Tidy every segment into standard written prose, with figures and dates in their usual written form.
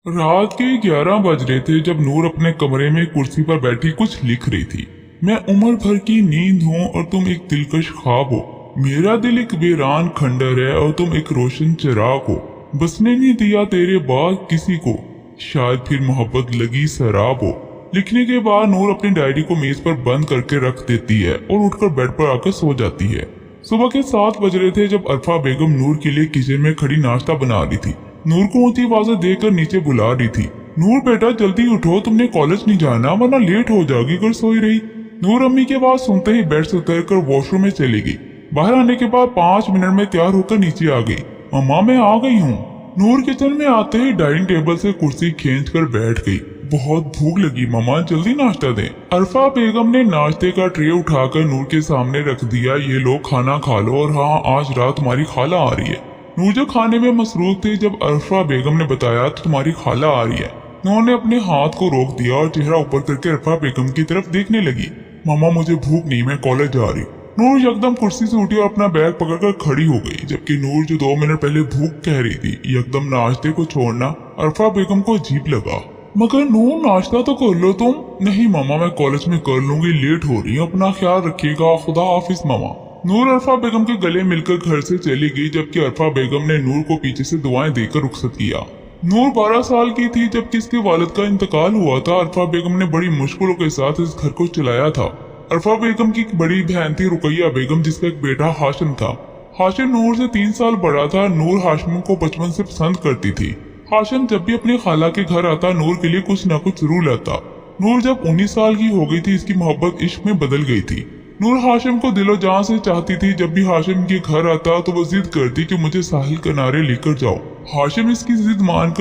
रात के 11 बज रहे थे जब नूर अपने कमरे में कुर्सी पर बैठी कुछ लिख रही थी। मैं उम्र भर की नींद हूँ और तुम एक दिलकश ख्वाब हो। मेरा दिल एक वीरान खंडर है और तुम एक रोशन चिराग हो। बसने नहीं दिया तेरे बाद किसी को, शायद फिर मोहब्बत लगी शराब हो। लिखने के बाद नूर अपनी डायरी को मेज पर बंद करके रख देती है और उठकर बेड पर आकर सो जाती है। सुबह के 7 बज रहे थे जब अरफा बेगम नूर के लिए किचन में खड़ी नाश्ता बना रही थी। नूर को ऊंची आवाजें देकर नीचे बुला रही थी। नूर बेटा जल्दी उठो, तुमने कॉलेज नहीं जाना वरना लेट हो जाओगी। अगर सोई रही। नूर अम्मी के बात सुनते ही बेड से उतरकर वॉशरूम में चली गई। बाहर आने के बाद 5 मिनट में तैयार होकर नीचे आ गई। मम्मा मैं आ गई हूँ। नूर किचन में आते ही डाइनिंग टेबल से कुर्सी खींच कर बैठ गई। बहुत भूख लगी मम्मा, जल्दी नाश्ता दें। अरफा बेगम ने नाश्ते का ट्रे उठाकर नूर के सामने रख दिया। ये लो खाना खा लो, और हाँ आज रात तुम्हारी खाला आ रही है। नूर जो खाने में मसरूफ थी जब अरफा बेगम ने बताया तो तुम्हारी खाला आ रही है, नूर ने अपने हाथ को रोक दिया और चेहरा ऊपर करके अरफा बेगम की तरफ देखने लगी। मामा मुझे भूख नहीं, मैं कॉलेज जा रही। नूर यकदम कुर्सी से उठी और अपना बैग पकड़कर खड़ी हो गई, जबकि नूर जो 2 मिनट पहले भूख कह रही थी यकदम नाश्ते को छोड़ना अरफा बेगम को अजीब लगा। मगर नूर नाश्ता तो कर लो तुम। नहीं मामा मैं कॉलेज में कर लूंगी, लेट हो रही हूँ, अपना ख्याल रखिएगा, खुदा हाफिज मामा। नूर अरफा बेगम के गले मिलकर घर से चली गई, जबकि अरफा बेगम ने नूर को पीछे से दुआएं देकर रुखसत किया। नूर 12 साल की थी जब किसके वालिद का इंतकाल हुआ था। अरफा बेगम ने बड़ी मुश्किलों के साथ इस घर को चलाया था। अरफा बेगम की बड़ी बहन थी रुकैया बेगम, जिसका एक बेटा हाशिम था। हाशिम नूर से 3 साल बड़ा था। नूर हाशिम को बचपन से पसंद करती थी। हाशिम जब भी अपनी खाला के घर आता नूर के लिए कुछ न कुछ जरूर लाता। नूर जब 19 साल की हो गई थी इसकी मोहब्बत इश्क में बदल गई थी। नूर हाशिम को दिलो जान से चाहती थी। जब भी हाशिम के घर आता तो वो जिद करती कि मुझे साहिल किनारे लेकर जाओ। हाशिम इसकी जिद मान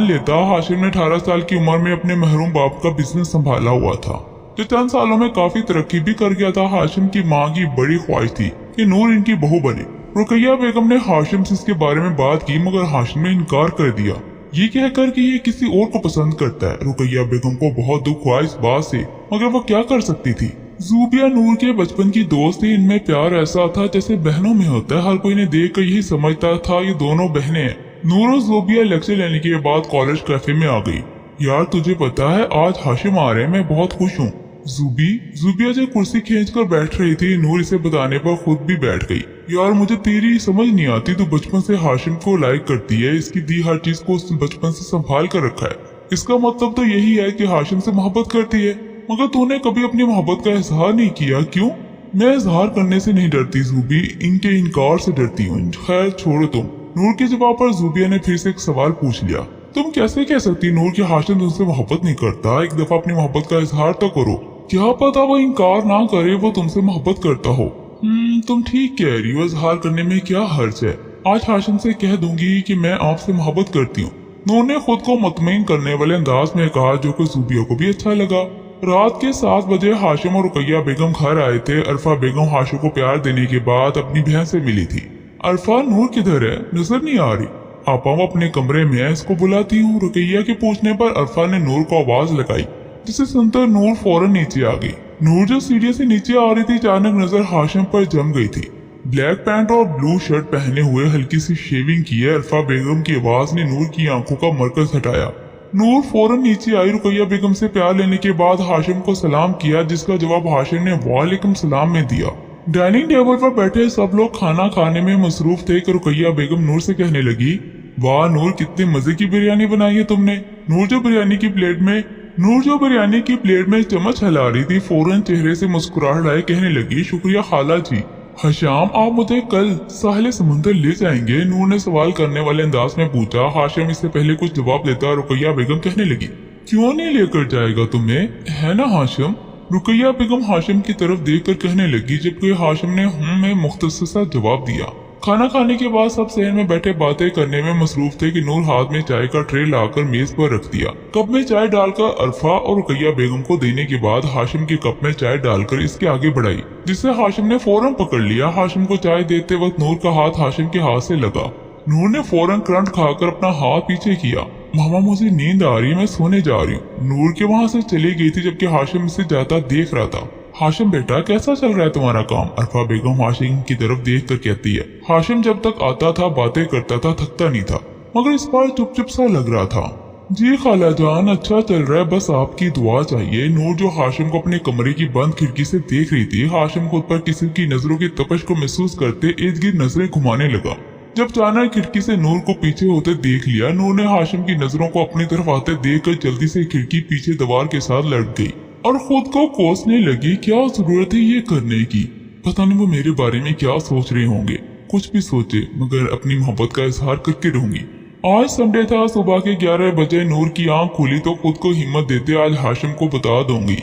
लेता। हाशिम ने 18 साल की उम्र में अपने महरूम बाप का बिजनेस संभाला हुआ था, जो चंद सालों में काफी तरक्की भी कर गया था। हाशिम की माँ की बड़ी ख्वाहिश थी कि नूर इनकी बहू बने। रुकैया बेगम ने हाशिम से इसके बारे में बात की, मगर हाशिम ने इनकार कर दिया, ये कहकर कि ये किसी और को पसंद करता है। रुकैया बेगम को बहुत दुख हुआ इस बात से, मगर वो क्या कर सकती थी। ज़ूबिया नूर के बचपन की दोस्त थी। इनमें प्यार ऐसा था जैसे बहनों में होता है। हर कोई इन्हें देख कर यही समझता था ये दोनों बहनें हैं। नूर और ज़ूबिया लेक्चर लेने के बाद कॉलेज कैफे में आ गई। यार तुझे पता है आज हाशिम आ रहे हैं, मैं बहुत खुश हूँ। ज़ूबिया जो कुर्सी खींचकर बैठ रही थी, नूर इसे बताने पर खुद भी बैठ गई। यार मुझे तेरी समझ नहीं आती, तू बचपन से हाशिम को लाइक करती है, इसकी दी हर चीज को उसने बचपन से संभाल कर रखा है। इसका मतलब तो यही है कि हाशिम से मोहब्बत करती है, मगर तूने कभी अपनी मोहब्बत का इजहार नहीं किया, क्यों? मैं इजहार करने से नहीं डरती ज़ूबी, इनके इनकार से डरती हूँ। खैर छोड़ो तुम। नूर के जवाब पर ज़ूबिया ने फिर से एक सवाल पूछ लिया, तुम कैसे कह सकती नूर कि हाशिम तुमसे मोहब्बत नहीं करता? एक दफा अपनी मोहब्बत का इजहार तो करो। क्या पता वो इनकार ना करे, वो तुमसे मोहब्बत करता हो। तुम ठीक कह रही हो, इजहार करने में क्या हर्ज है। आज हाशिम से कह दूंगी कि मैं आपसे मोहब्बत करती हूँ। नूर ने खुद को मुतमईन करने वाले अंदाज में कहा, जो कि ज़ूबिया को भी अच्छा लगा। रात के 7 बजे हाशिम और रुकैया बेगम घर आए थे। अरफा बेगम हाशिम को प्यार देने के बाद अपनी बहन से मिली थी। अरफा नूर किधर है, नजर नहीं आ रही। आपा वो अपने कमरे में है, इसको बुलाती हूँ। रुकैया के पूछने पर अरफा ने नूर को आवाज लगाई, जिसे सुनकर नूर फौरन नीचे आ गई। नूर जो सीढ़ी से नीचे आ रही थी अचानक नजर हाशिम पर जम गई थी। ब्लैक पैंट और ब्लू शर्ट पहने हुए, हल्की सी शेविंग की है। अरफा बेगम की आवाज ने नूर की आंखों का मरकज हटाया। नूर फौरन नीचे आई। रुकैया बेगम से प्यार लेने के बाद हाशिम को सलाम किया, जिसका जवाब हाशिम ने वालेकुम सलाम में दिया। डाइनिंग टेबल पर बैठे सब लोग खाना खाने में मसरूफ थे कि रुकैया बेगम नूर से कहने लगी, वाह नूर कितने मजे की बिरयानी बनाई है तुमने। नूर जो बिरयानी की प्लेट में चम्मच हिला रही थी फौरन चेहरे से मुस्कुराहट आए कहने लगी, शुक्रिया खाला जी। हशाम आप मुझे कल साहिल समुंदर ले जाएंगे? नूर ने सवाल करने वाले अंदाज में पूछा। हाशिम इससे पहले कुछ जवाब देता रुकैया बेगम कहने लगी, क्यों नहीं लेकर जाएगा तुम्हें, है ना हाशिम? रुकैया बेगम हाशिम की तरफ देखकर कहने लगी, जबकि हाशिम ने में मुख्तसर सा जवाब दिया। खाना खाने के बाद सब सहन में बैठे बातें करने में मसरूफ थे कि नूर हाथ में चाय का ट्रे लाकर मेज पर रख दिया। कप में चाय डालकर अरफा और रुकैया बेगम को देने के बाद हाशिम के कप में चाय डालकर इसके आगे बढ़ाई, जिसे हाशिम ने फौरन पकड़ लिया। हाशिम को चाय देते वक्त नूर का हाथ हाशिम के हाथ से लगा। नूर ने फौरन करंट खाकर अपना हाथ पीछे किया। मामा मुझे नींद आ रही है, मैं सोने जा रही हूँ। नूर के वहाँ से चली गई थी, जबकि हाशिम इसे जाता देख रहा था। हाशिम बेटा कैसा चल रहा है तुम्हारा काम? अरफा बेगम हाशिम की तरफ देख कर कहती है। हाशिम जब तक आता था बातें करता था, थकता नहीं था, मगर इस बार चुप चुप सा लग रहा था। जी खाला जान, अच्छा चल रहा है, बस आपकी दुआ चाहिए। नूर जो हाशिम को अपने कमरे की बंद खिड़की से देख रही थी, हाशिम खुद पर किसी की नजरों की तपश को महसूस करते इर्द गिर्द नजरें घुमाने लगा। जब अचानक खिड़की से नूर को पीछे होते देख लिया, नूर ने हाशिम की नजरों को अपनी तरफ आते देखकर जल्दी से खिड़की पीछे दीवार के साथ लट गई और खुद को कोसने लगी। क्या जरूरत है ये करने की? पता नहीं वो मेरे बारे में क्या सोच रहे होंगे। कुछ भी सोचे, मगर अपनी मोहब्बत का इजहार करके रहूंगी। आज संडे था। सुबह के 11 बजे नूर की आंख खुली तो खुद को हिम्मत देते आज हाशिम को बता दूंगी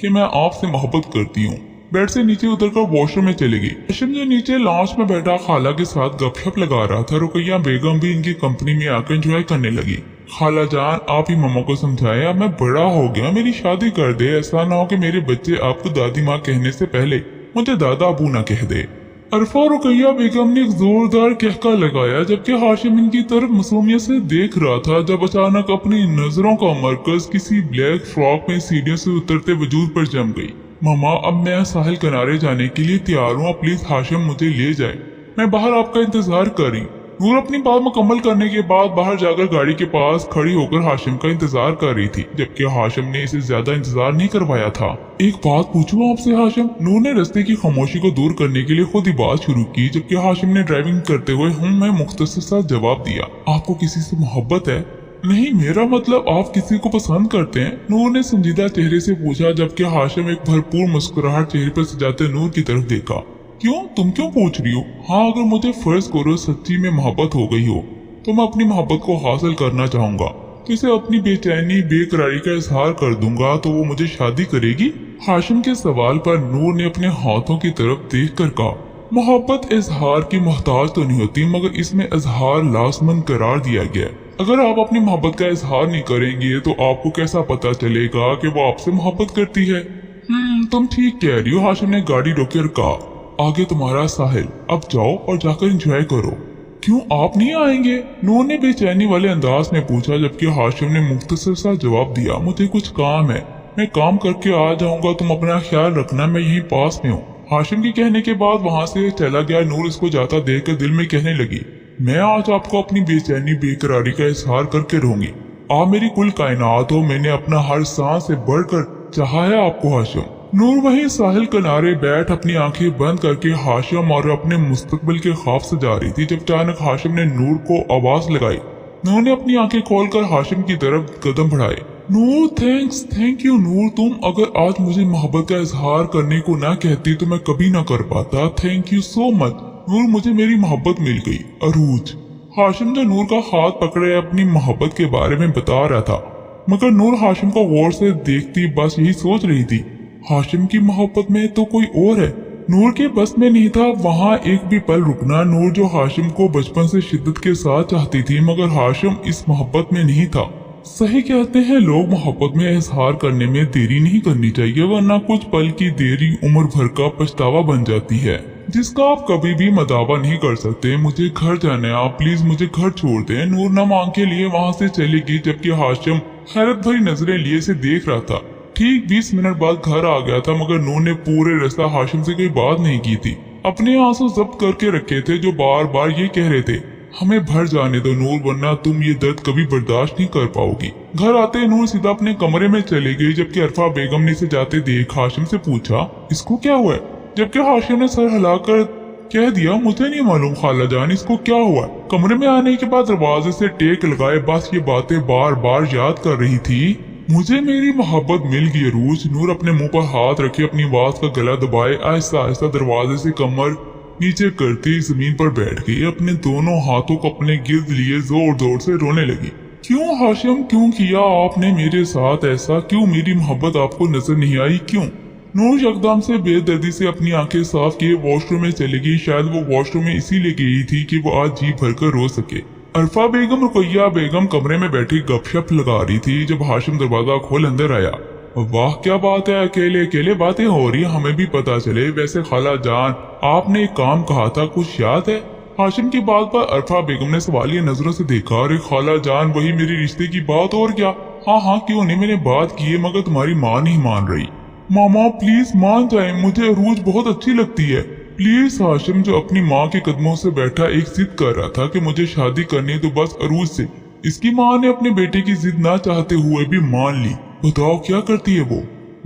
कि मैं आपसे मोहब्बत करती हूँ। बेड से नीचे उतरकर वॉशरूम में चली गई। हाशिम जो नीचे लॉन्च में बैठा खाला के साथ गपशप लगा रहा था, रुकैया बेगम भी इनकी कंपनी में आकर एंजॉय करने लगी। खाला जान, आप ही मम्मा को समझाए, अब मैं बड़ा हो गया, मेरी शादी कर दे। ऐसा ना हो कि मेरे बच्चे आपको दादी माँ कहने से पहले मुझे दादा अबू ना कह दे। अरफा और रुकैया बेगम ने एक जोरदार कहका लगाया, जबकि हाशिम इनकी तरफ मासूमियत से देख रहा था। जब अचानक अपनी नजरों का मरकज किसी ब्लैक फ्रॉक में सीढ़ियों से उतरते वजूद पर जम गई। मामा, अब मैं साहिल किनारे जाने के लिए तैयार हूँ, प्लीज हाशिम मुझे ले जाए, मैं बाहर आपका इंतजार कर रही। नूर अपनी बात मुकम्मल करने के बाद बाहर जाकर गाड़ी के पास खड़ी होकर हाशिम का इंतजार कर रही थी, जबकि हाशिम ने इसे ज्यादा इंतजार नहीं करवाया था। एक बात पूछूं आपसे हाशिम? नूर ने रास्ते की खामोशी को दूर करने के लिए खुद ही बात शुरू की, जबकि हाशिम ने ड्राइविंग करते हुए मैं मुख्तसर सा जवाब दिया। आपको किसी से मोहब्बत है? नहीं, मेरा मतलब आप किसी को पसंद करते हैं? नूर ने संजीदा चेहरे से पूछा, जबकि हाशिम एक भरपूर मुस्कुराहट चेहरे पर सजाते नूर की तरफ देखा। क्यों? तुम क्यों पूछ रही हो? हाँ, अगर मुझे फर्ज करो सच्ची में मोहब्बत हो गई हो तो मैं अपनी मोहब्बत को हासिल करना चाहूंगा, तो इसे अपनी बेचैनी बेकरारी का इजहार कर दूंगा, तो वो मुझे शादी करेगी? हाशिम के सवाल पर नूर ने अपने हाथों की तरफ देखकर कहा, मोहब्बत इजहार की मोहताज तो नहीं होती, मगर इसमें इजहार लाजमंद करार दिया गया। अगर आप अपनी मोहब्बत का इजहार नहीं करेंगे तो आपको कैसा पता चलेगा कि वो आपसे मोहब्बत करती है? तुम ठीक कह रही हो। हाशिम ने गाड़ी रोकर कहा, आगे तुम्हारा साहिल, अब जाओ और जाकर एंजॉय करो। क्यों, आप नहीं आएंगे? नूर ने बेचैनी वाले अंदाज में पूछा, जबकि हाशिम ने मुख्तसर सा जवाब दिया, मुझे कुछ काम है, मैं काम करके आ जाऊंगा, तुम अपना ख्याल रखना, मैं यहीं पास में हूँ। हाशिम के कहने के बाद वहां से चला गया। नूर इसको जाता देखकर दिल में कहने लगी, मैं आज आपको अपनी बेचैनी बेकरारी का इजहार करके रहूंगी। आप मेरी कुल कायनात हो, मैंने अपना हर सांस से बढ़कर चाहा है आपको हाशिम। नूर वहीं साहिल किनारे बैठ अपनी आंखें बंद करके हाशिम और अपने मुस्तकबिल के ख्वाब से जा रही थी, जब अचानक हाशिम ने नूर को आवाज लगाई। नूर ने अपनी आंखें खोलकर हाशिम की तरफ कदम बढ़ाए। नूर, थैंक यू नूर, तुम अगर आज मुझे मोहब्बत का इजहार करने को ना कहती तो मैं कभी ना कर पाता। थैंक यू सो मच नूर, मुझे मेरी मोहब्बत मिल गई। अरूज। हाशिम जो नूर का हाथ पकड़े अपनी मोहब्बत के बारे में बता रहा था, मगर नूर हाशिम को गौर से देखती बस यही सोच रही थी, हाशिम की मोहब्बत में तो कोई और है। नूर के बस में नहीं था वहाँ एक भी पल रुकना। नूर जो हाशिम को बचपन से शिद्दत के साथ चाहती थी, मगर हाशिम इस मोहब्बत में नहीं था। सही कहते हैं लोग, मोहब्बत में इजहार करने में देरी नहीं करनी चाहिए, वरना कुछ पल की देरी उम्र भर का पछतावा बन जाती है, जिसका आप कभी भी मदावा नहीं कर सकते। मुझे घर जाना है, आप प्लीज मुझे घर छोड़ दें। नूर न मांग के लिए वहाँ से चली गई, जबकि हाशिम हैरत भरी नजरें लिए से देख रहा था। ठीक 20 मिनट बाद घर आ गया था, मगर नूर ने पूरे रास्ता हाशिम से कोई बात नहीं की थी। अपने आंसू जब्त करके रखे थे, जो बार बार ये कह रहे थे, हमें भर जाने दो नूर, वरना तुम ये दर्द कभी बर्दाश्त नहीं कर पाओगी। घर आते नूर सीधा अपने कमरे में चली गई, जबकि अरफा बेगम ने इसे जाते देख हाशिम से पूछा, इसको क्या हुआ है? जबकि हाशिम ने सर हिलाकर कह दिया, मुझे नहीं मालूम खाला जान, इसको क्या हुआ। कमरे में आने के बाद दरवाजे से टेक लगाए बस ये बातें बार बार याद कर रही थी। मुझे मेरी मोहब्बत मिल गई अरूज। नूर अपने मुंह पर हाथ रखे अपनी आवाज का गला दबाए आहिस्ता आहिस्ता दरवाजे से कमर नीचे करती जमीन पर बैठ गई, अपने दोनों हाथों को अपने गिर्द लिए जोर जोर से रोने लगी। क्यों हाशिम, क्यों किया आपने मेरे साथ ऐसा? क्यों मेरी मोहब्बत आपको नजर नहीं आई? क्यों? नूर यकदम से बेदर्दी से अपनी आंखें साफ किए वॉशरूम में चली गई। शायद वो वॉशरूम में इसीलिए गई थी कि वो आज जी भरकर रो सके। अरफा बेगम रुकैया बेगम कमरे में बैठी गपशप लगा रही थी, जब हाशिम दरवाजा खोल अंदर आया। वाह क्या बात है, अकेले अकेले बातें हो रही, हमें भी पता चले। वैसे खाला जान, आपने एक काम कहा था, कुछ याद है? हाशिम की बात पर अरफा बेगम ने सवालिया नजरों से देखा। अरे खाला जान, वही मेरी रिश्ते की बात, और क्या? हाँ क्यों नहीं, मैंने बात की है, मगर तुम्हारी माँ नहीं मान रही। मामा प्लीज मान जाए, मुझे अरूज बहुत अच्छी लगती है प्लीज। हाशिम जो अपनी माँ के कदमों से बैठा एक जिद कर रहा था कि मुझे शादी करनी है तो बस अरूज से, इसकी माँ ने अपने बेटे की जिद ना चाहते हुए भी मान ली। बताओ क्या करती है वो?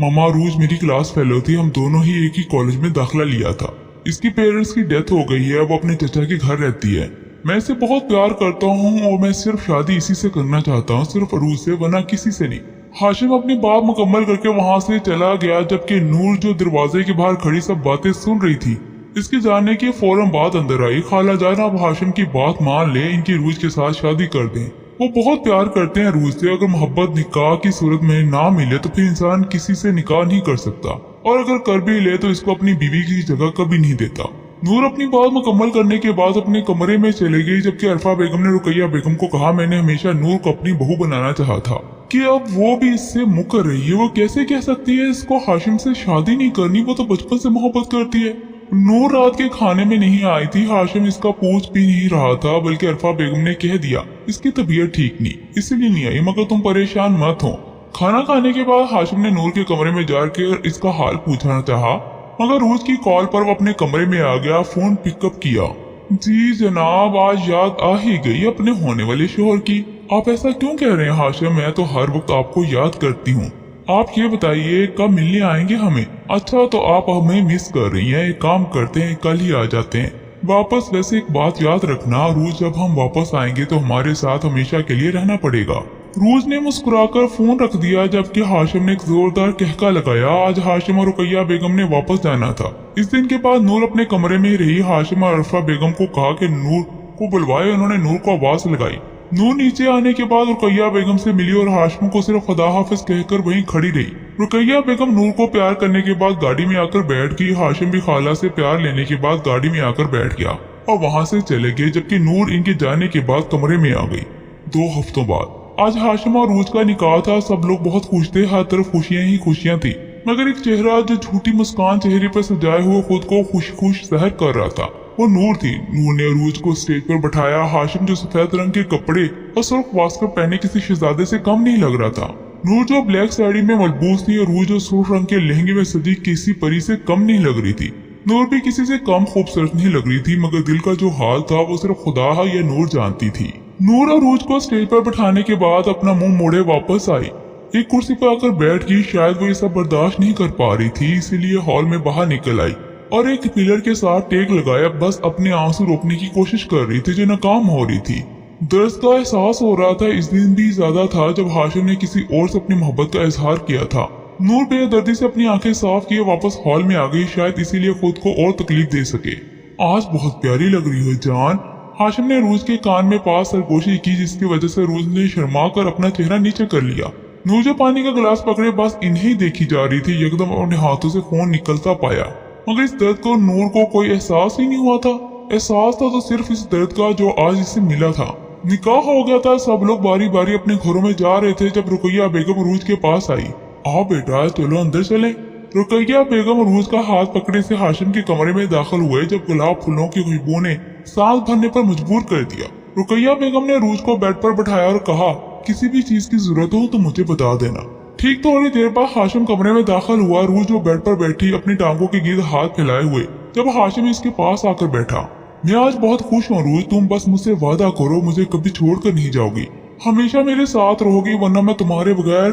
मामा, रोज मेरी क्लास फेलो थी, हम दोनों ही एक ही कॉलेज में दाखिला लिया था। इसकी पेरेंट्स की डेथ हो गई है, वो अपने चचा के घर रहती है। मैं इसे बहुत प्यार करता हूँ और मैं सिर्फ शादी इसी से करना चाहता हूँ, सिर्फ अरूज से, वरना किसी से नहीं। हाशिम अपनी बात मुकम्मल करके वहां से चला गया, जबकि नूर जो दरवाजे के बाहर खड़ी सब बातें सुन रही थी, इसके जाने के फौरन बाद अंदर आई। खाला जान अब हाशिम की बात मान ले, इनकी रूज के साथ शादी कर दें। वो बहुत प्यार करते हैं रूज से। अगर मोहब्बत निकाह की सूरत में ना मिले तो फिर इंसान किसी से निकाह नहीं कर सकता, और अगर कर भी ले तो इसको अपनी बीवी की जगह कभी नहीं देता। नूर अपनी बात मुकम्मल करने के बाद अपने कमरे में चले गई, जबकि अरफा बेगम ने रुकैया बेगम को कहा, मैंने हमेशा नूर को अपनी बहू बनाना चाहा था कि अब वो भी इससे मुकर रही है। वो कैसे कह सकती है इसको हाशिम से शादी नहीं करनी? वो तो बचपन से मोहब्बत करती है। नूर रात के खाने में नहीं आई थी। हाशिम इसका पूछ भी नहीं रहा था, बल्कि अरफा बेगम ने कह दिया इसकी तबीयत ठीक नहीं, इसलिए नहीं आई, मगर तुम परेशान मत हो। खाना खाने के बाद हाशिम ने नूर के कमरे में जाकर इसका हाल पूछना चाहा, मगर रोज की कॉल पर वो अपने कमरे में आ गया। फोन पिकअप किया। जी जनाब, आज याद आ ही गई अपने होने वाले शोहर की। आप ऐसा क्यों कह रहे हैं हाशिम? मैं तो हर वक्त आपको याद करती हूँ। आप ये बताइए कब मिलने आएंगे हमें? अच्छा, तो आप हमें मिस कर रही हैं। एक काम करते हैं, कल ही आ जाते हैं वापस। वैसे एक बात याद रखना, रोज जब हम वापस आएंगे तो हमारे साथ हमेशा के लिए रहना पड़ेगा। रोज ने मुस्कुराकर फोन रख दिया, जबकि हाशिम ने एक जोरदार कहका लगाया। आज हाशिम और रुकैया बेगम ने वापस जाना था। इस दिन के बाद नूर अपने कमरे में ही रही। हाशिम और अरफा बेगम को कहा कि नूर को बुलवाए। उन्होंने नूर को आवाज लगाई। नूर नीचे आने के बाद रुकैया बेगम से मिली और हाशिम को सिर्फ खुदा हाफिज कहकर वहीं खड़ी रही। रुकैया बेगम नूर को प्यार करने के बाद गाड़ी में आकर बैठ गई। हाशिम भी खाला से प्यार लेने के बाद गाड़ी में आकर बैठ गया और वहां से चले गए, जबकि नूर इनके जाने के बाद कमरे में आ गई। 2 हफ्तों बाद आज हाशिम और रूज का निकाह था। सब लोग बहुत खुश थे, हर तरफ खुशियां ही खुशियां थी, मगर एक चेहरा जो झूठी मुस्कान चेहरे पर सजाए हुए खुद को खुश खुश सहर कर रहा था, वो नूर थी। नूर ने रूज को स्टेज पर बैठाया। हाशिम जो सफेद रंग के कपड़े और सुर्ख वास्कर पहने किसी शहजादे से कम नहीं लग रहा था। नूर जो ब्लैक साड़ी में मलबूस थी और रूज जो सुर्ख रंग के लहंगे में सजी किसी परी से कम नहीं लग रही थी। नूर भी किसी से कम खूबसूरत नहीं लग रही थी, मगर दिल का जो हाल था वो सिर्फ खुदा या नूर जानती थी। नूर और रूज को स्टेज पर बैठाने के बाद अपना मुंह मोड़े वापस आई। एक कुर्सी पर आकर बैठ गई। शायद वो ये सब बर्दाश्त नहीं कर पा रही थी, इसीलिए हॉल में बाहर निकल आई और एक पिलर के साथ टेक लगाया। बस अपने आंसू रोकने की कोशिश कर रही थी जो नाकाम हो रही थी। दर्द का एहसास हो रहा था। इस दिन भी ज्यादा था जब हाशिम ने किसी और से अपनी मोहब्बत का इजहार किया था। नूर बेदर्दी से अपनी आंखें साफ किए वापस हॉल में आ गई, शायद इसीलिए खुद को और तकलीफ दे सके। आज बहुत प्यारी लग रही हो जान। हाशिम ने रूज के कान में पास सरगोशी की, जिसकी वजह से रूज ने शर्मा कर अपना चेहरा नीचे कर लिया। नूर जो पानी का गिलास पकड़े बस इन्हें देखी जा रही थी, यकदम अपने हाथों से खून निकलता पाया, मगर इस दर्द को नूर को कोई एहसास ही नहीं हुआ था। एहसास था तो सिर्फ इस दर्द का जो आज इसे मिला था। निकाह हो गया था। सब लोग बारी बारी अपने घरों में जा रहे थे जब रुकैया बेगम रूज के पास आई। आओ बेटा, चलो अंदर चले। रुकैया बेगम रूज का हाथ पकड़े से हाशिम के कमरे में दाखिल हुए, जब गुलाब फूलों की खुशबू ने सांस भरने पर मजबूर कर दिया। रुकैया बेगम ने रूज को बेड पर बैठाया और कहा, किसी भी चीज की जरूरत हो तो मुझे बता देना। ठीक थोड़ी देर बाद हाशिम कमरे में दाखिल हुआ। रूज जो बेड पर बैठी अपनी टांगों के गिर्द हाथ फैलाए हुए, जब हाशिम इसके पास आकर बैठा। मैं आज बहुत खुश हूँ रूज, तुम बस मुझसे वादा करो मुझे कभी छोड़कर नहीं जाओगी, हमेशा मेरे साथ रहोगी, वरना मैं तुम्हारे बगैर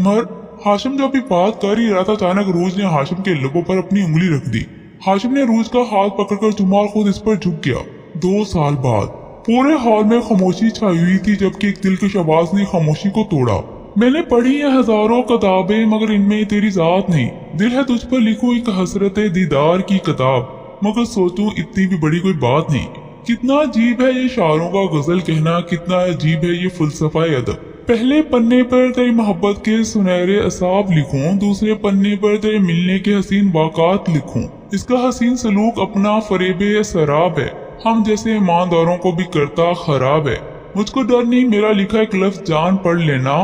मर। हाशिम जो अभी बात कर ही रहा था, अचानक रूज ने हाशिम के लबों पर अपनी उंगली रख दी। हाशिम ने रूज का हाथ पकड़कर चुमा और खुद इस पर झुक गया। 2 साल बाद पूरे हॉल में खामोशी छाई हुई थी, जबकि एक दिलकश आवाज ने खामोशी को तोड़ा। मैंने पढ़ी है हजारों किताबें, मगर इनमें तेरी जात नहीं। दिल है तुझ पर लिखूं एक हसरत दीदार की किताब, मगर सोचूं इतनी भी बड़ी कोई बात नहीं। कितना अजीब है ये शायरों का गजल कहना, कितना अजीब है ये फलसफा अदब। पहले पन्ने पर तेरी मोहब्बत के सुनहरे असाब लिखूं, दूसरे पन्ने पर तेरे मिलने के हसीन वाक़ात लिखूं। इसका हसीन सलूक अपना फरेबे शराब है, हम जैसे ईमानदारों को भी करता खराब है। मुझको डर नहीं मेरा लिखा एक लफ्ज जान पढ़ लेना,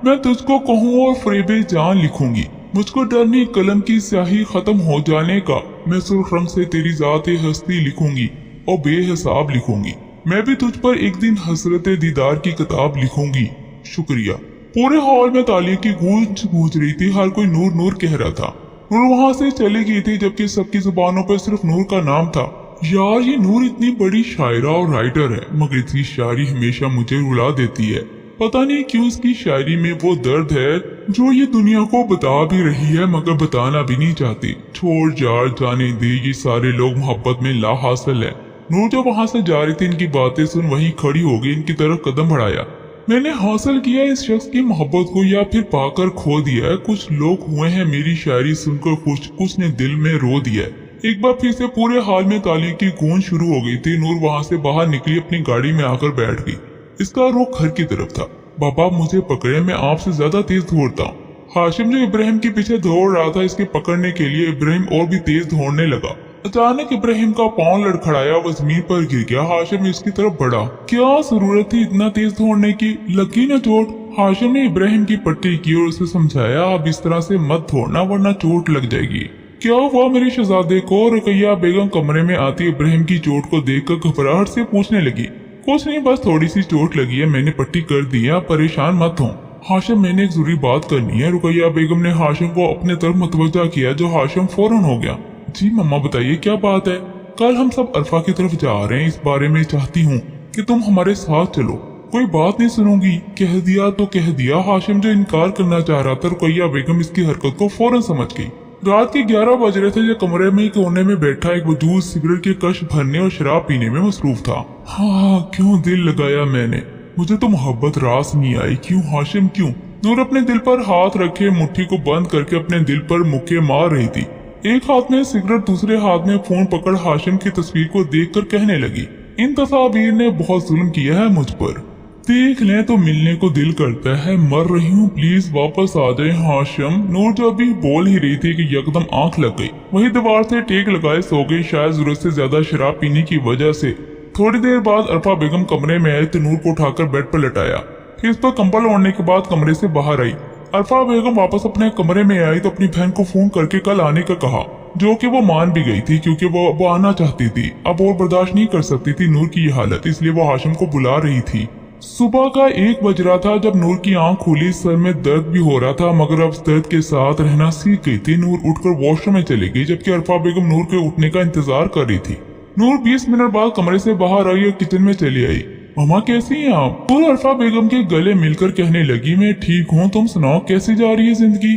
मैं तुझको कहूँ और फरेबे जान लिखूंगी। मुझको डर नहीं कलम की स्याही खत्म हो जाने का, मैं सुर्ख रंग से तेरी जाते हस्ती लिखूंगी और बेहिसाब लिखूंगी। मैं भी तुझ पर एक दिन हसरत दीदार की किताब लिखूंगी। शुक्रिया। पूरे हॉल में तालियों की गूंज गूंज रही थी, हर कोई नूर नूर कह रहा था। नूर वहां से चली गई थी, जबकि सबकी जुबानों पर सिर्फ नूर का नाम था। यार ये नूर इतनी बड़ी शायरा और राइटर है, मगर इसकी शायरी हमेशा मुझे रुला देती है। पता नहीं क्यों इसकी शायरी में वो दर्द है जो ये दुनिया को बता भी रही है मगर बताना भी नहीं चाहती। छोड़ यार, जाने दे, ये सारे लोग मोहब्बत में ला हासिल है। नूर जब वहां से जा रही थी, इनकी बातें सुन वहीं खड़ी हो गई, इनकी तरफ कदम बढ़ाया। मैंने हासिल किया इस शख्स की मोहब्बत को या फिर पाकर खो दिया है। कुछ लोग हुए हैं मेरी शायरी सुनकर खुश, कुछ ने दिल में रो दिया है। एक बार फिर से पूरे हाल में ताली की गूंज शुरू हो गई थी। नूर वहां से बाहर निकली, अपनी गाड़ी में आकर बैठ गई। इसका रुख घर की तरफ था। बाबा मुझे पकड़े, मैं आपसे ज्यादा तेज दौड़ता हूँ। हाशिम जो इब्राहिम के पीछे दौड़ रहा था, इसके पकड़ने के लिए इब्राहिम और भी तेज दौड़ने लगा। अचानक इब्राहिम का पांव लड़खड़ाया, वो जमीन पर गिर गया। हाशिम इसकी तरफ बढ़ा। क्या जरूरत थी इतना तेज दौड़ने की, लगी ना चोट। हाशिम ने इब्राहिम की पट्टी की और उसे समझाया, अब इस तरह से मत दौड़ना वरना चोट लग जाएगी। क्या हुआ मेरे शहजादे को? रुकैया बेगम कमरे में आती इब्राहिम की चोट को देखकर घबराहट से पूछने लगी। कुछ नहीं, बस थोड़ी सी चोट लगी है, मैंने पट्टी कर दी है, आप परेशान मत हो। हाशिम मैंने एक जरूरी बात करनी है। रुकैया बेगम ने हाशिम को अपने तरफ मुतवज्जा किया, जो हाशिम फौरन हो गया। जी मम्मा बताइए क्या बात है? कल हम सब अरफा की तरफ जा रहे हैं, इस बारे में चाहती हूँ कि तुम हमारे साथ चलो। कोई बात नहीं सुनूंगी, कह दिया तो कह दिया। हाशिम जो इनकार करना चाह रहा था, रुकैया बेगम इसकी हरकत को फौरन समझ गई। रात के 11 बज रहे थे जब कमरे में कोने में बैठा एक वजूद सिगरेट के कश भरने और शराब पीने में मसरूफ था। हाँ, क्यों दिल लगाया मैंने, मुझे तो मोहब्बत रास नहीं आई। क्यों हाशिम क्यों? नूर अपने दिल पर हाथ रखे मुट्ठी को बंद करके अपने दिल पर मुक्के मार रही थी। एक हाथ में सिगरेट, दूसरे हाथ में फोन पकड़ हाशिम की तस्वीर को देखकर कहने लगी, इन तस्वीर ने बहुत जुल्म किया है मुझ पर। देख लें तो मिलने को दिल करता है, मर रही हूँ, प्लीज वापस आ जाए हाशिम। नूर जो अभी बोल ही रही थी कि यकदम आंख लग गई, वही दीवार से टेक लगाए सो गई, शायद जरूरत से ज्यादा शराब पीने की वजह से। थोड़ी देर बाद अरफा बेगम कमरे में आई तो नूर को उठाकर बेड पर लटाया, फिर इस पर कंबल ओढ़ने के बाद कमरे से बाहर आई। अरफा बेगम वापस अपने कमरे में आई तो अपनी बहन को फोन करके कल आने का कहा, जो कि वो मान भी गई थी क्योंकि वो आना चाहती थी। अब और बर्दाश्त नहीं कर सकती थी नूर की ये हालत, इसलिए वो हाशिम को बुला रही थी। सुबह का 1 बज रहा था जब नूर की आंख खुली। सर में दर्द भी हो रहा था मगर अब दर्द के साथ रहना सीख गई थी। नूर उठकर वॉशरूम में चली गई, जबकि अरफा बेगम नूर के उठने का इंतजार कर रही थी। नूर 20 मिनट बाद कमरे से बाहर आई और किचन में चली आई। मामा कैसी हैं आप? नूर अरफा बेगम के गले मिलकर कहने लगी, मैं ठीक हूँ, तुम सुनाओ कैसी जा रही है जिंदगी?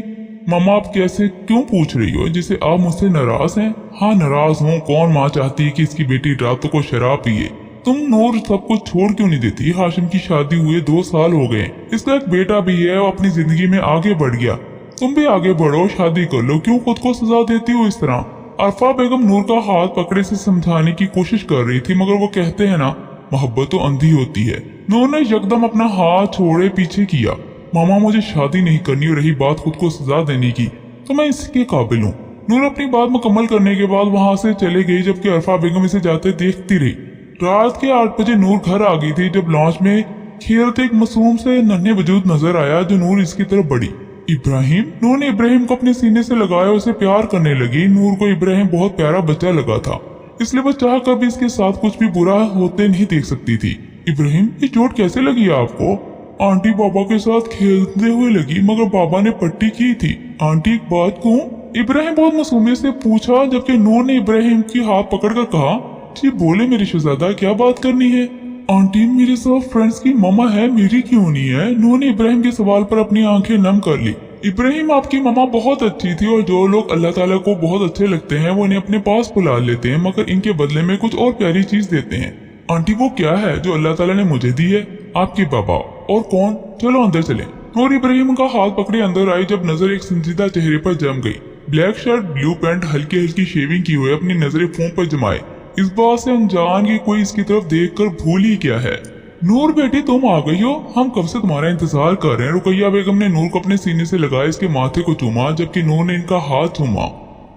मामा आप कैसे क्यों पूछ रही हो, जिसे आप मुझसे नाराज हैं? हाँ नाराज हूँ, कौन माँ चाहती है कि इसकी बेटी रातों को शराब पिए? तुम नूर सब कुछ छोड़ क्यों नहीं देती? हाशिम की शादी हुए 2 साल हो गए, इसका एक बेटा भी है, वो अपनी जिंदगी में आगे बढ़ गया। तुम भी आगे बढ़ो, शादी कर लो, क्यों खुद को सजा देती हो इस तरह? अरफा बेगम नूर का हाथ पकड़े से समझाने की कोशिश कर रही थी, मगर वो कहते हैं ना, मोहब्बत तो अंधी होती है। नूर ने यकदम अपना हाथ छोड़े पीछे किया। मामा मुझे शादी नहीं करनी, और रही बात खुद को सजा देने की तो मैं इसके काबिल हूँ। नूर अपनी बात मुकम्मल करने के बाद वहां से चले गई, जबकि अरफा बेगम इसे जाते देखती रही। रात के 8 बजे नूर घर आ गई थी जब लॉन्च में खेलते एक मासूम से नन्हे वजूद नजर आया, जो नूर इसकी तरफ बढ़ी। इब्राहिम? नूर ने इब्राहिम को अपने सीने से लगाया, उसे प्यार करने लगी। नूर को इब्राहिम बहुत प्यारा बच्चा लगा था, इसलिए वो चाह कर भी इसके साथ कुछ भी बुरा होते नहीं देख सकती थी। इब्राहिम ये चोट कैसे लगी आपको? आंटी बाबा के साथ खेलते हुए लगी, मगर बाबा ने पट्टी की थी। आंटी एक बात कहूं? इब्राहिम बहुत मासूमियत से पूछा, जबकि नूर ने इब्राहिम की हाथ पकड़कर कहा, जी बोले मेरी शहजादा, क्या बात करनी है? आंटी मेरे सब फ्रेंड्स की मामा है, मेरी क्यों नहीं है? नूर ने इब्राहिम के सवाल पर अपनी आंखें नम कर ली। इब्राहिम आपकी मामा बहुत अच्छी थी, और जो लोग अल्लाह ताला को बहुत अच्छे लगते हैं वो इन्हें अपने पास बुला लेते हैं, मगर इनके बदले में कुछ और प्यारी चीज देते हैं। आंटी वो क्या है जो अल्लाह ताला ने मुझे दी है? आपके बाबा। और कौन? चलो अंदर चले। नूर इब्राहिम का हाथ पकड़े अंदर आई, जब नजर एक संजीदा चेहरे पर जम गई। ब्लैक शर्ट, ब्लू पैंट, हल्की हल्की शेविंग की हुई, अपनी नजरें फोन पर जमाए, इस बात से अनजान कि कोई इसकी तरफ देखकर भूल ही क्या है। नूर बेटी तुम आ गई हो, हम कब से तुम्हारा इंतजार कर रहे हैं। रुकैया बेगम ने नूर को अपने सीने से लगाया, इसके माथे को चूमा, जबकि नूर ने इनका हाथ चूमा।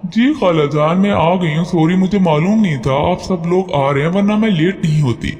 जी खाला जान मैं आ गई हूँ, सॉरी मुझे मालूम नहीं था आप सब लोग आ रहे हैं, वरना मैं लेट नहीं होती।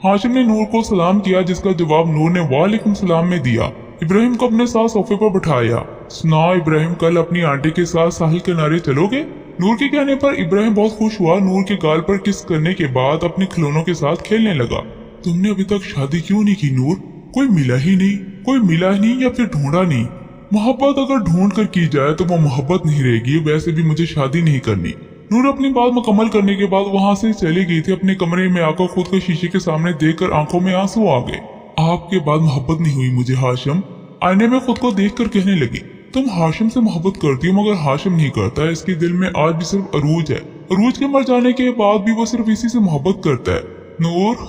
हाशिम ने नूर को सलाम किया, जिसका जवाब नूर ने वालेकुम सलाम में दिया। इब्राहिम को अपने साथ सोफे पर बिठाया। सुनाओ इब्राहिम, कल अपनी आंटी के साथ साहिल किनारे चलोगे? नूर के कहने पर इब्राहिम बहुत खुश हुआ। नूर के गाल पर किस करने के बाद अपने खिलौनों के साथ खेलने लगा। तुमने अभी तक शादी क्यों नहीं की नूर? कोई मिला ही नहीं, कोई मिला नहीं या फिर ढूंढा नहीं। मोहब्बत अगर ढूंढ कर की जाए तो वो मोहब्बत नहीं रहेगी। वैसे भी मुझे शादी नहीं करनी। नूर अपनी बात मुकम्मल करने के बाद वहां से चली गई थी। अपने कमरे में आकर खुद को शीशे के सामने देखकर आंखों में आंसू आ गए। आपके बाद मोहब्बत नहीं हुई मुझे हाशिम, आईने में खुद को देखकर कहने लगी। तुम हाशिम से मोहब्बत करती हो मगर हाशिम नहीं करता है। इसके दिल में आज भी सिर्फ अरूज है। अरूज के मर जाने के बाद भी वो सिर्फ इसी से मोहब्बत करता है। नूर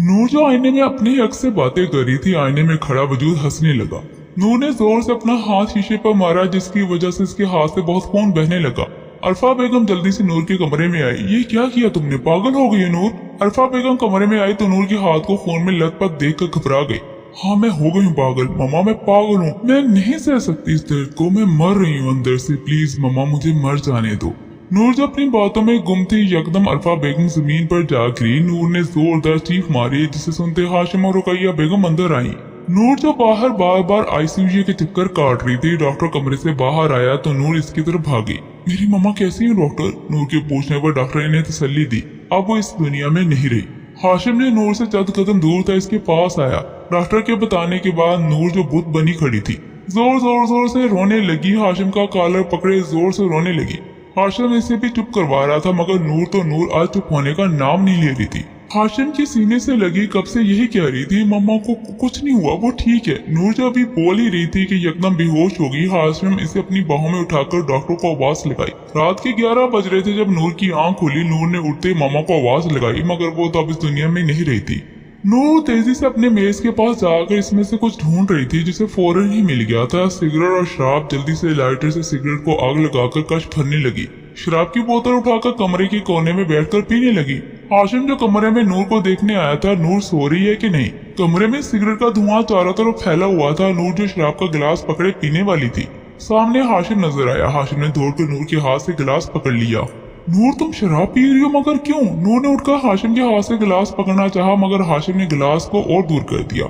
नूर जो आईने में अपने हक से बातें कर रही थी, आईने में खड़ा वजूद हंसने लगा। नूर ने जोर से अपना हाथ शीशे पर मारा जिसकी वजह से इसके हाथ से बहुत खून बहने लगा। अरफा बेगम जल्दी से नूर के कमरे में आई। ये क्या किया तुमने, पागल हो गई है नूर? अरफा बेगम कमरे में आई तो नूर के हाथ को खून में लथपथ देखकर घबरा गई। हाँ मैं हो गई हूँ पागल मम्मा, मैं पागल हूँ, मैं नहीं सह सकती इस दर्द को, मैं मर रही हूँ अंदर से, प्लीज मम्मा मुझे मर जाने दो। नूर जो अपनी बातों में गुम थी, यकदम अरफा बेगम जमीन पर जा गिरी। नूर ने जोरदार चीख मारी जिसे सुनते हाशिम और रुकैया बेगम अंदर आई। नूर जो बाहर बार बार आईसीयू के चक्कर काट रही थी, डॉक्टर कमरे से बाहर आया तो नूर इसकी तरफ भागी। मेरी मम्मा कैसी है डॉक्टर? नूर के पूछने पर डॉक्टर ने तसल्ली दी, अब वो इस दुनिया में नहीं रही। हाशिम ने नूर से चंद कदम दूर था इसके पास आया। डॉक्टर के बताने के बाद नूर जो बुत बनी खड़ी थी जोर से रोने लगी। हाशिम का कॉलर पकड़े जोर से रोने लगी। हाशिम इसे भी चुप करवा रहा था मगर नूर तो नूर आज चुप होने का नाम नहीं ले रही थी। हाशिम की सीने से लगी कब से यही कह रही थी मम्मा को कुछ नहीं हुआ, वो ठीक है। नूर जो अभी बोल ही रही थी कि यकदम बेहोश हो गई। हाशिम इसे अपनी बाहों में उठाकर डॉक्टर को आवाज लगाई। रात के 11 बज रहे थे जब नूर की आंख खुली। नूर ने उठते मामा को आवाज लगाई मगर वो तो अब इस दुनिया में नहीं रही थी। नूर तेजी से अपने मेज के पास जाकर इसमें से कुछ ढूंढ रही थी जिसे फौरन ही मिल गया था, सिगरेट और शराब। जल्दी से लाइटर से सिगरेट को आग लगाकर कश भरने लगी। शराब की बोतल उठाकर कमरे के कोने में बैठकर पीने लगी। हाशिम जो कमरे में नूर को देखने आया था, नूर सो रही है कि नहीं। कमरे में सिगरेट का धुआं चारों तरफ फैला हुआ था। नूर जो शराब का गिलास पकड़े पीने वाली थी, सामने हाशिम नजर आया। हाशिम ने दौड़कर नूर के हाथ से गिलास पकड़ लिया। नूर तुम शराब पी रही हो मगर क्यों? नूर ने उठकर हाशिम के हाथ से गिलास पकड़ना चाहा मगर हाशिम ने गिलास को और दूर कर दिया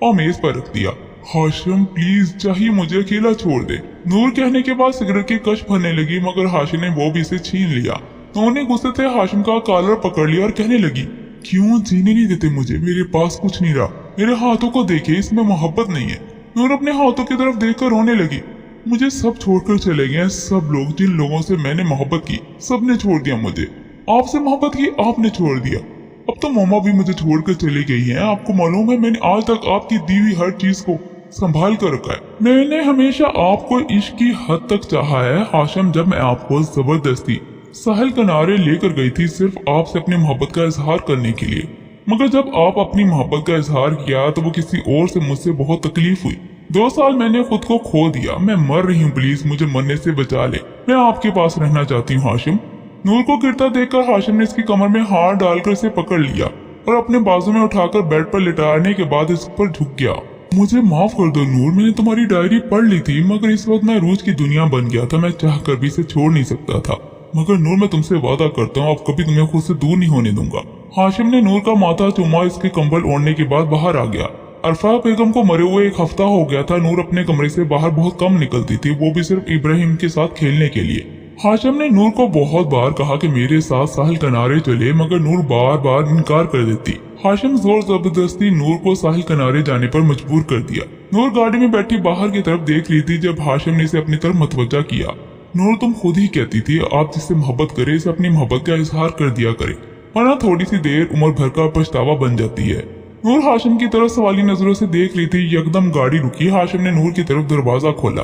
और मेज पर रख दिया। हाशिम प्लीज, चाहिए मुझे, अकेला छोड़ दे। नूर कहने के बाद सिगरेट की कश भरने लगी मगर हाशिम ने वो भी इसे छीन लिया। नूर ने गुस्से से हाशिम का कॉलर पकड़ लिया और कहने लगी, क्यों जीने नहीं देते मुझे? मेरे पास कुछ नहीं रहा, मेरे हाथों को देखे, इसमें मोहब्बत नहीं है। नूर अपने हाथों की तरफ देखकर रोने लगी। मुझे सब छोड़कर चले गए, सब लोग जिन लोगों से मैंने मोहब्बत की सब ने छोड़ दिया मुझे। आपसे मोहब्बत की आपने छोड़ दिया, अब तो मम्मा भी मुझे छोड़कर चली गई हैं। आपको मालूम है मैंने आज तक आपकी दी हुई हर चीज को संभाल कर रखा है। मैंने हमेशा आपको इश्क की हद तक चाहा है हाशिम। जब मैं आपको जबरदस्ती साहिल किनारे लेकर गई थी सिर्फ आपसे अपनी मोहब्बत का इजहार करने के लिए, मगर जब आप अपनी मोहब्बत का इजहार किया तो वो किसी और से मुझसे बहुत तकलीफ हुई। 2 साल मैंने खुद को खो दिया, मैं मर रही हूँ, प्लीज मुझे मरने से बचा ले, मैं आपके पास रहना चाहती हूँ हाशिम। नूर को गिरता देखकर हाशिम ने इसकी कमर में हाथ डालकर इसे पकड़ लिया और अपने बाजू में उठाकर बेड पर लिटाने के बाद इस पर झुक गया। मुझे माफ कर दो नूर, मैंने तुम्हारी डायरी पढ़ ली थी मगर इस वक्त मैं रूज की दुनिया बन गया था, मैं चाह कर भी इसे छोड़ नहीं सकता था। मगर नूर मैं तुमसे वादा करता हूँ अब कभी तुम्हें खुद से दूर नहीं होने दूंगा। हाशिम ने नूर का माथा चूमा, इसके कंबल ओढ़ने के बाद बाहर आ गया। अरफा बेगम को मरे हुए 1 हफ्ता हो गया था। नूर अपने कमरे से बाहर बहुत कम निकलती थी, वो भी सिर्फ इब्राहिम के साथ खेलने के लिए। हाशिम ने नूर को बहुत बार कहा कि मेरे साथ साहिल किनारे चले मगर नूर बार बार इनकार कर देती। हाशिम जोर जबरदस्ती नूर को साहिल किनारे जाने पर मजबूर कर दिया। नूर गाड़ी में बैठी बाहर की तरफ देख रही थी जब हाशिम ने इसे अपनी तरफ मतवज्जा किया। नूर तुम खुद ही कहती थी आप जिससे मोहब्बत करे इसे अपनी मोहब्बत का इजहार कर दिया करे, वरना थोड़ी सी देर उम्र भर का पछतावा बन जाती है। नूर हाशिम की तरफ सवाली नजरों से देख रही थी। यकदम गाड़ी रुकी। हाशिम ने नूर की तरफ दरवाजा खोला,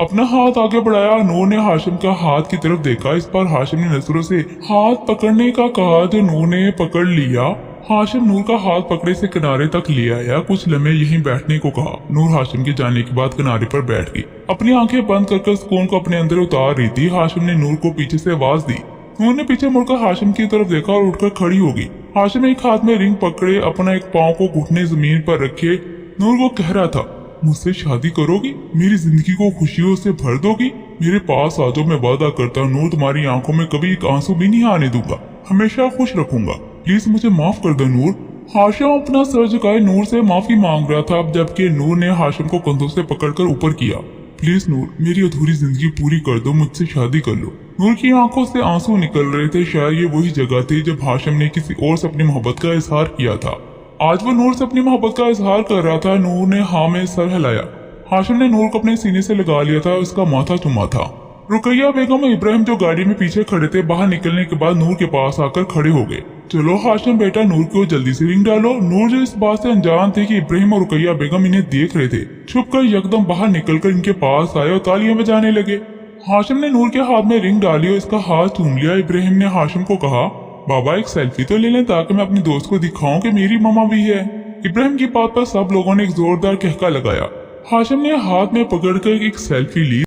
अपना हाथ आगे बढ़ाया। नूर ने हाशिम का हाथ की तरफ देखा। इस पर हाशिम ने नजरों से हाथ पकड़ने का कहा जो नूर ने पकड़ लिया। हाशिम नूर का हाथ पकड़े से किनारे तक ले आया, कुछ लम्हे यहीं बैठने को कहा। नूर हाशिम के जाने के बाद किनारे पर बैठ गई, अपनी आंखें बंद कर सुकून को अपने अंदर उतार रही थी। हाशिम ने नूर को पीछे से आवाज दी। नूर ने पीछे मुड़कर हाशिम की तरफ देखा और उठकर खड़ी हो गई। हाशिम एक हाथ में रिंग पकड़े अपना एक पांव को घुटने जमीन पर रखे नूर को कह रहा था, मुझसे शादी करोगी, मेरी जिंदगी को खुशियों से भर दोगी, मेरे पास आ जाओ, मैं वादा करता हूँ नूर तुम्हारी आंखों में कभी एक आंसू भी नहीं आने दूंगा, हमेशा खुश रखूंगा, प्लीज मुझे माफ कर दो नूर। हाशिम अपना सर झुकाए नूर से माफी मांग रहा था, अब जबकि नूर ने हाशिम को कंधों से पकड़कर ऊपर किया। प्लीज नूर मेरी अधूरी जिंदगी पूरी कर दो, मुझसे शादी कर लो। नूर की आंखों से आंसू निकल रहे थे। शायद ये वही जगह थी जब हाशिम ने किसी और से अपनी मोहब्बत का इजहार किया था। आज वो नूर से अपनी मोहब्बत का इजहार कर रहा था। नूर ने हाँ में सर हिलाया। हाशिम ने नूर को अपने सीने से लगा लिया था, उसका माथा चुमा था। रुकैया बेगम और इब्राहिम जो गाड़ी में पीछे खड़े थे बाहर निकलने के बाद नूर के पास आकर खड़े हो गए। चलो हाशिम बेटा, नूर को जल्दी से रिंग डालो। नूर जो इस बात से अनजान थे कि इब्राहिम और रुकैया बेगम इन्हें देख रहे थे, छुप कर यकदम बाहर निकलकर इनके पास आए और तालियां बजाने लगे। हाशिम ने नूर के हाथ में रिंग डाली और इसका हाथ चूम लिया। इब्राहिम ने हाशिम को कहा, बाबा एक सेल्फी तो ले लें ताकि मैं अपनी दोस्त को दिखाऊं कि मेरी मामा भी है। इब्राहिम की बात पर सब लोगों ने एक जोरदार कहका लगाया। हाशिम ने हाथ में पकड़कर एक सेल्फी ली।